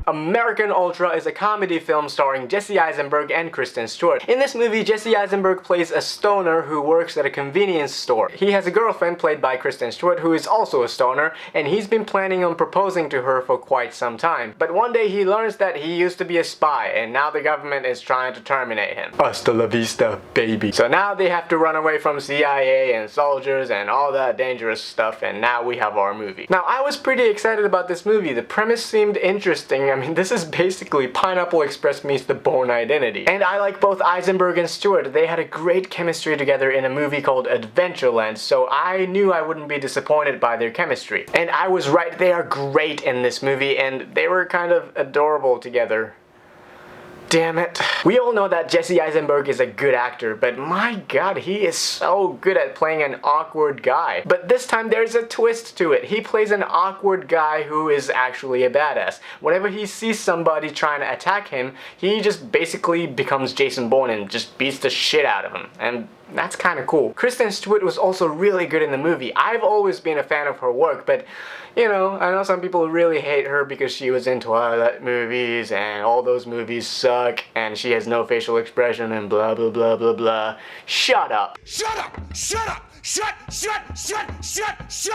American Ultra is a comedy film starring Jesse Eisenberg and Kristen Stewart. In this movie, Jesse Eisenberg plays a stoner who works at a convenience store. He has a girlfriend played by Kristen Stewart who is also a stoner, and he's been planning on proposing to her for quite some time. But one day he learns that he used to be a spy, and now the government is trying to terminate him. Hasta la vista, baby. So now they have to run away from CIA and soldiers and all that dangerous stuff, and now we have our movie. Now, I was pretty excited about this movie. The premise seemed interesting. I mean, this is basically Pineapple Express meets The Bourne Identity. And I like both Eisenberg and Stewart. They had a great chemistry together in a movie called Adventureland, so I knew I wouldn't be disappointed by their chemistry. And I was right, they are great in this movie, and they were kind of adorable together. Damn it. We all know that Jesse Eisenberg is a good actor, but my god, he is so good at playing an awkward guy. But this time there's a twist to it. He plays an awkward guy who is actually a badass. Whenever he sees somebody trying to attack him, he just basically becomes Jason Bourne and just beats the shit out of him. And that's kind of cool. Kristen Stewart was also really good in the movie. I've always been a fan of her work, but you know, I know some people really hate her because she was in Twilight movies and all those movies suck and she has no facial expression and blah blah blah blah blah. Shut up! Shut up! Shut up! Shut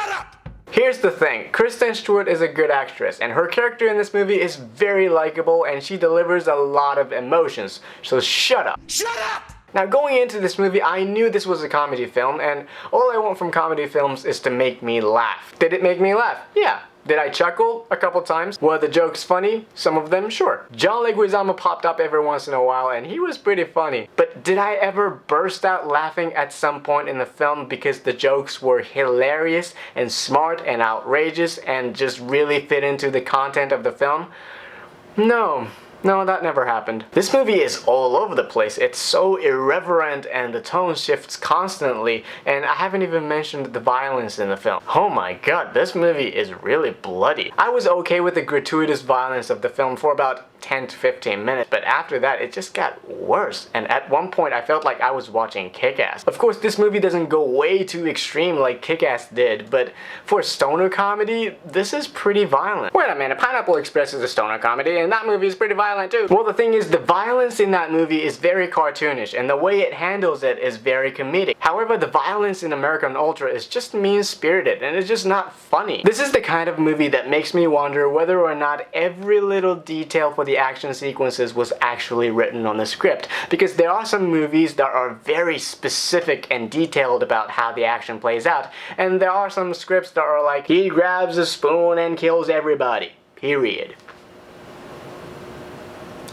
up! Here's the thing, Kristen Stewart is a good actress, and her character in this movie is very likable and she delivers a lot of emotions, so shut up! Shut up! Now, going into this movie, I knew this was a comedy film, and all I want from comedy films is to make me laugh. Did it make me laugh? Yeah. Did I chuckle a couple times? Were the jokes funny? Some of them, sure. John Leguizamo popped up every once in a while, and he was pretty funny. But did I ever burst out laughing at some point in the film because the jokes were hilarious and smart and outrageous and just really fit into the content of the film? No. No, that never happened. This movie is all over the place. It's so irreverent and the tone shifts constantly, and I haven't even mentioned the violence in the film. Oh my god, this movie is really bloody. I was okay with the gratuitous violence of the film for about 10 to 15 minutes, but after that it just got worse, and at one point I felt like I was watching Kick-Ass. Of course, this movie doesn't go way too extreme like Kick-Ass did, but for a stoner comedy, this is pretty violent. Wait a minute, Pineapple Express is a stoner comedy, and that movie is pretty violent too. Well, the thing is, the violence in that movie is very cartoonish, and the way it handles it is very comedic. However, the violence in American Ultra is just mean-spirited, and it's just not funny. This is the kind of movie that makes me wonder whether or not every little detail for the action sequences was actually written on the script, because there are some movies that are very specific and detailed about how the action plays out, and there are some scripts that are like, he grabs a spoon and kills everybody, period.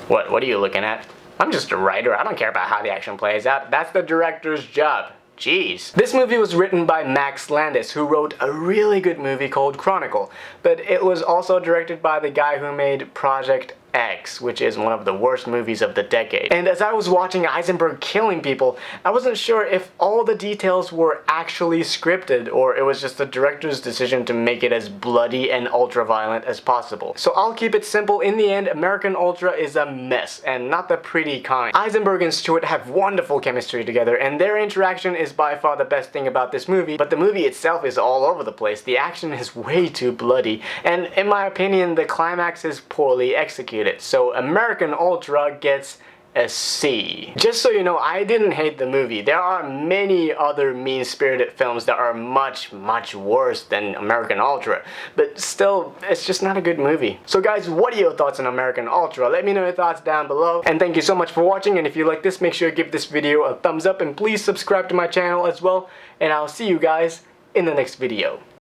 What are you looking at? I'm just a writer, I don't care about how the action plays out, that's the director's job. Jeez. This movie was written by Max Landis, who wrote a really good movie called Chronicle, but it was also directed by the guy who made Project X, which is one of the worst movies of the decade. And as I was watching Eisenberg killing people, I wasn't sure if all the details were actually scripted or it was just the director's decision to make it as bloody and ultra-violent as possible. So I'll keep it simple. In the end, American Ultra is a mess, and not the pretty kind. Eisenberg and Stewart have wonderful chemistry together, and their interaction is by far the best thing about this movie, but the movie itself is all over the place. The action is way too bloody, and in my opinion, the climax is poorly executed. So American Ultra gets a C. Just so you know, I didn't hate the movie. There are many other mean-spirited films that are much worse than American Ultra, but still, it's just not a good movie. So guys, what are your thoughts on American Ultra? Let me know your thoughts down below, and thank you so much for watching, and if you like this, make sure you give this video a thumbs up, and please subscribe to my channel as well, and I'll see you guys in the next video.